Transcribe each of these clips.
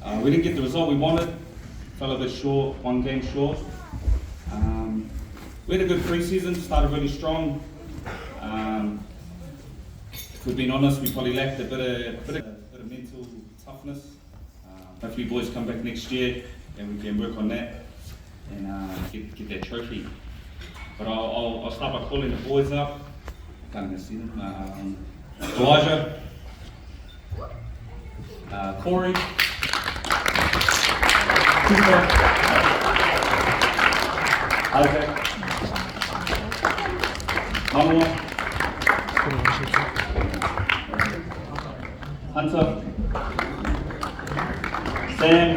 We didn't get the result we wanted, fell a bit short, one game short. We had a good pre-season, started really strong. If we've been honest, we probably lacked a bit of mental toughness. Hopefully boys come back next year and we can work on that and get that trophy. But I'll start by calling the boys up. Can't even see them. Elijah, Corey, Cooper, Isaac, Manuel, Hunter, Sam,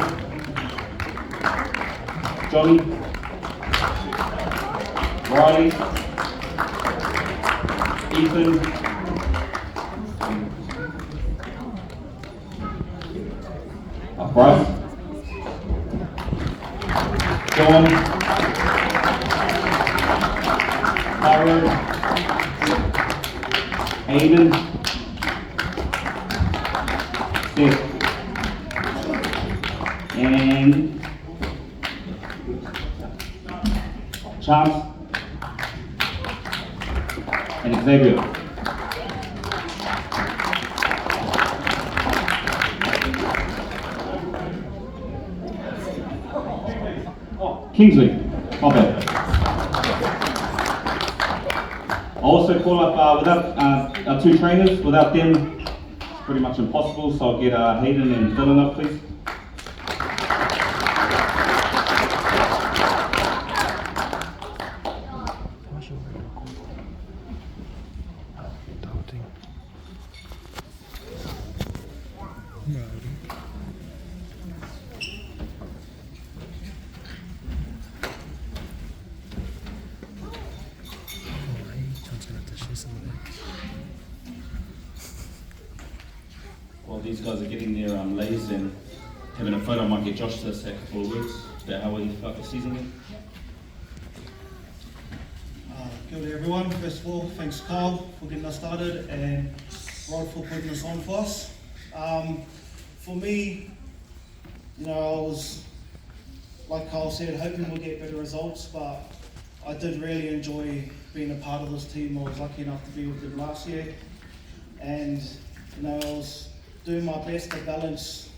Johnny, Riley, Ethan, Bryce, John, Tyler, Aiden, Steph, and Charles, and Xavier. Kingsley, not bad. I also call up without our two trainers. Without them, it's pretty much impossible. So I'll get Hayden and Dylan up, please. While these guys are getting their lays and having a photo, I might get Josh to say a couple of words about how he felt the season went. Kia ora everyone. First of all, thanks Carl for getting us started and Rod for putting this on for us. For me, I was, like Carl said, hoping we'll get better results, but I did really enjoy being a part of this team. I was lucky enough to be with them last year, and I was doing my best to balance,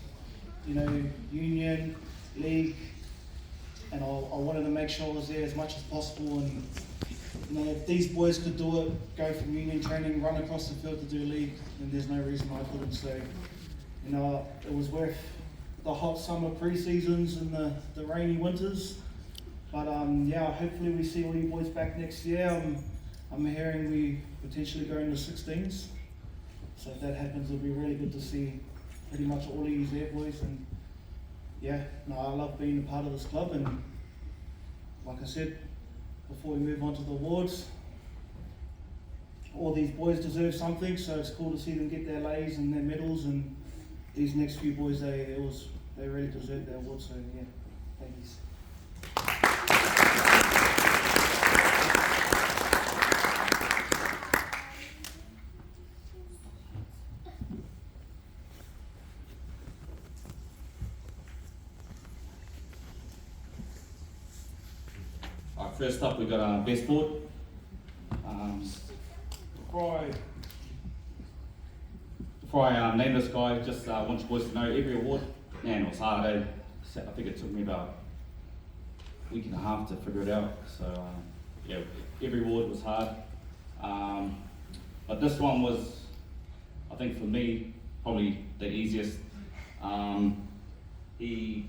union, league, and I wanted to make sure I was there as much as possible. And if these boys could do it, go from union training, run across the field to do league, then there's no reason I couldn't. So, it was worth the hot summer pre-seasons and the rainy winters. But hopefully we see all you boys back next year. I'm hearing we potentially go into 16s. So if that happens, it'll be really good to see pretty much all of you there, boys. And I love being a part of this club. And like I said, before we move on to the awards, all these boys deserve something. So it's cool to see them get their lays and their medals. And these next few boys, they really deserve their awards. So thank you. First up, we've got our best board. Before I name this guy, just want you boys to know every award, man, it was hard. I think it took me about a week and a half to figure it out. So every award was hard. But this one was, I think for me, probably the easiest. He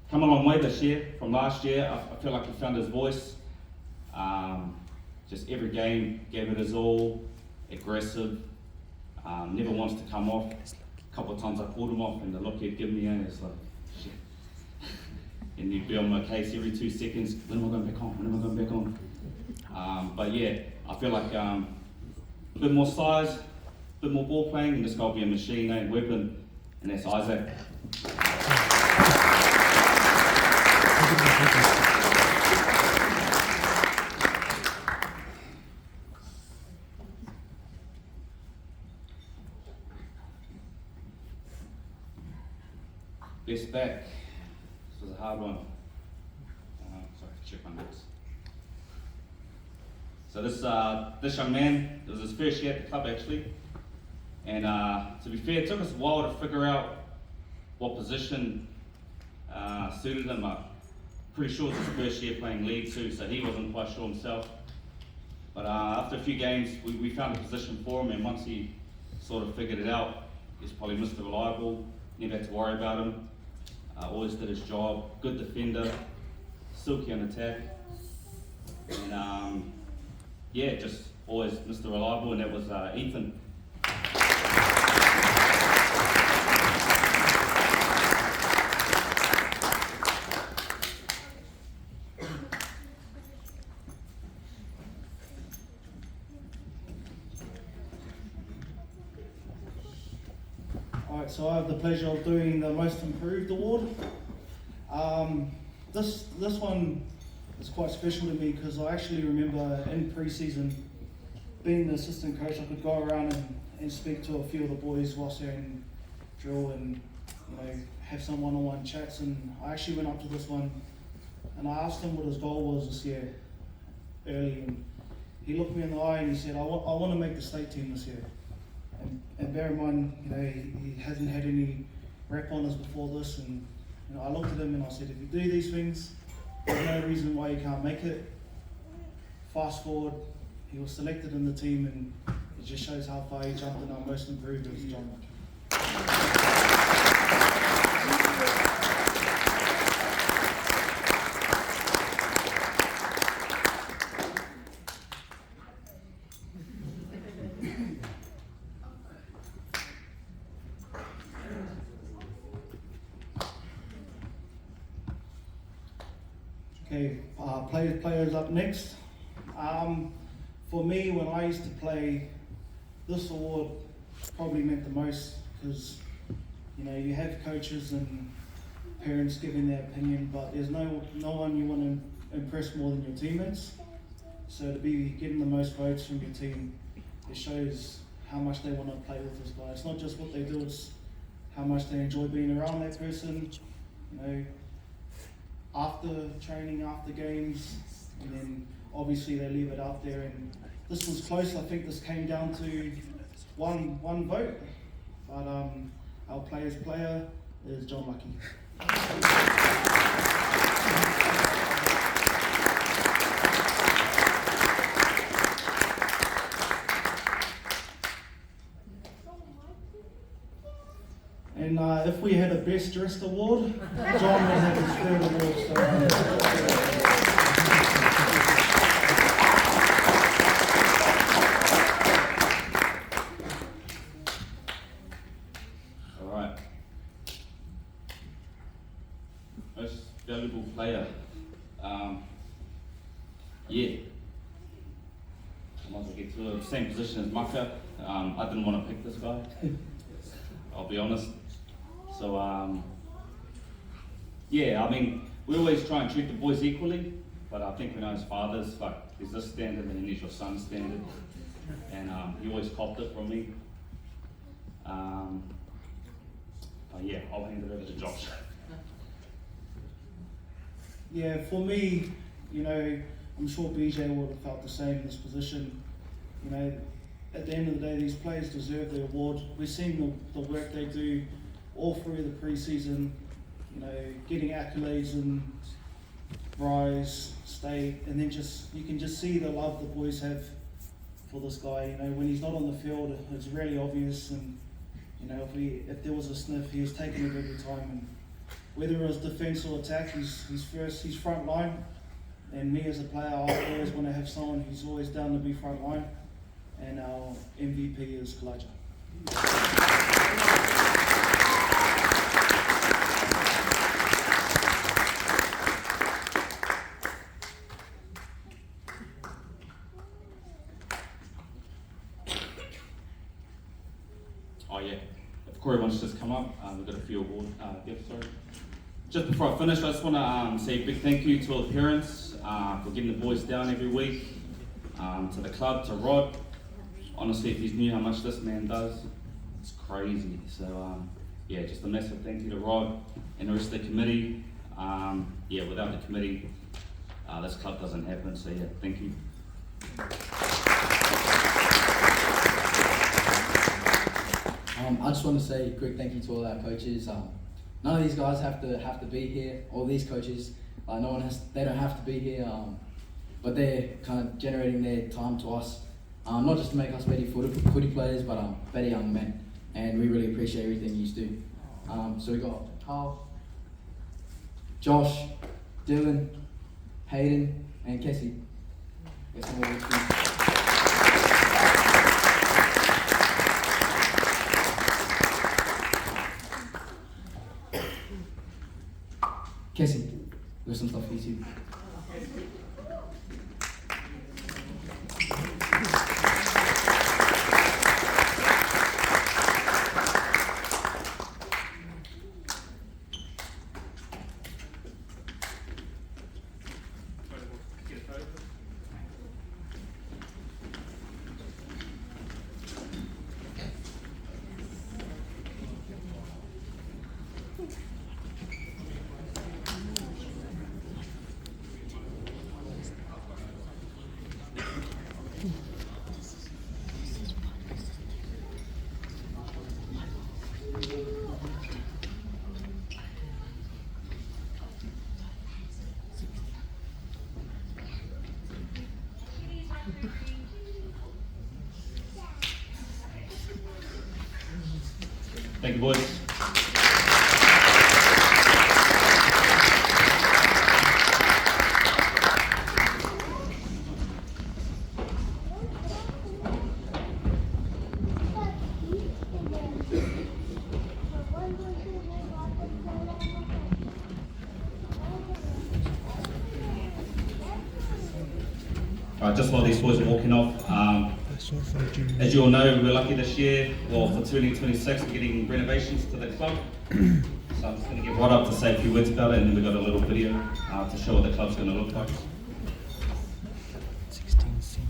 come a long way this year from last year. I feel like he found his voice. Just every game gave it his all, aggressive, never wants to come off. A couple of times I pulled him off and the look he'd give me, it's like, shit. And he'd be on my case every 2 seconds, when am I going back on, when am I going back on? But I feel like a bit more size, a bit more ball playing, and this guy will be a machine, a weapon, and that's Isaac. Best back. This was a hard one. Sorry, check my notes. So this young man, it was his first year at the club actually, and to be fair, it took us a while to figure out what position suited him. I'm pretty sure it was his first year playing league too, so he wasn't quite sure himself. But after a few games, we found a position for him, and once he sort of figured it out, he's probably Mr. Reliable, never had to worry about him, always did his job, good defender, silky on attack, and yeah, just always Mr. Reliable, and that was Ethan. Alright, so I have the pleasure of doing the Most Improved Award. This one is quite special to me because I actually remember in pre-season, being the assistant coach, I could go around and speak to a few of the boys whilst they're in drill and have some one-on-one chats, and I actually went up to this one and I asked him what his goal was this year early, and he looked me in the eye and he said, I want to make the state team this year. And bear in mind, he hasn't had any rep honours before this, and I looked at him and I said, if you do these things, there's no reason why you can't make it. Fast forward, he was selected in the team, and it just shows how far he jumped in our Most Improved as John. Okay, players up next. For me, when I used to play, this award probably meant the most because you have coaches and parents giving their opinion, but there's no one you want to impress more than your teammates. So to be getting the most votes from your team, it shows how much they want to play with this guy. It's not just what they do; it's how much they enjoy being around that person. After training, after games, and then obviously they leave it out there. And this was close. I think this came down to one vote, but our player's player is John Lucky. And if we had a Best Dressed award, John would have his third award. All right. Most valuable player. Yeah. I might as well get to the same position as Maka. I didn't want to pick this guy. I'll be honest. So, yeah, I mean, we always try and treat the boys equally, but I think as fathers, like, there's this standard and then there's your son's standard, and he always copped it from me. Yeah, I'll hand it over to Josh. Yeah, for me, I'm sure BJ would have felt the same in this position. At the end of the day, these players deserve the award. We've seen the work they do all through the pre-season, getting accolades and rise, state, and then you can just see the love the boys have for this guy. When he's not on the field, it's really obvious, and if there was a sniff, he was taking it every time. And whether it was defence or attack, he's front line. And me as a player, I always want to have someone who's always down to be front line. And our MVP is Kalijah. Oh yeah, if Corey wants to just come up, we've got a few award gifts. Sorry. Just before I finish, I just want to say a big thank you to all the parents for getting the boys down every week, to the club, to Rod. Honestly, if you knew how much this man does, it's crazy. So yeah, just a massive thank you to Rod and the rest of the committee. Yeah, without the committee, this club doesn't happen, so yeah, thank you. I just want to say a quick thank you to all our coaches. None of these guys have to be here. All these coaches, they don't have to be here, but they're kind of generating their time to us, not just to make us better footy players, but better young men. And we really appreciate everything you do. So we got Carl, Josh, Dylan, Hayden, and Kessie. Kessie, there's some stuff for you too. Thank you, boys. Alright, just while these boys are walking off, as you all know, we're lucky this year, well for 2026 we're getting renovations to the club. So I'm just going to get right up to say a few words about it, and then we've got a little video to show what the club's going to look like.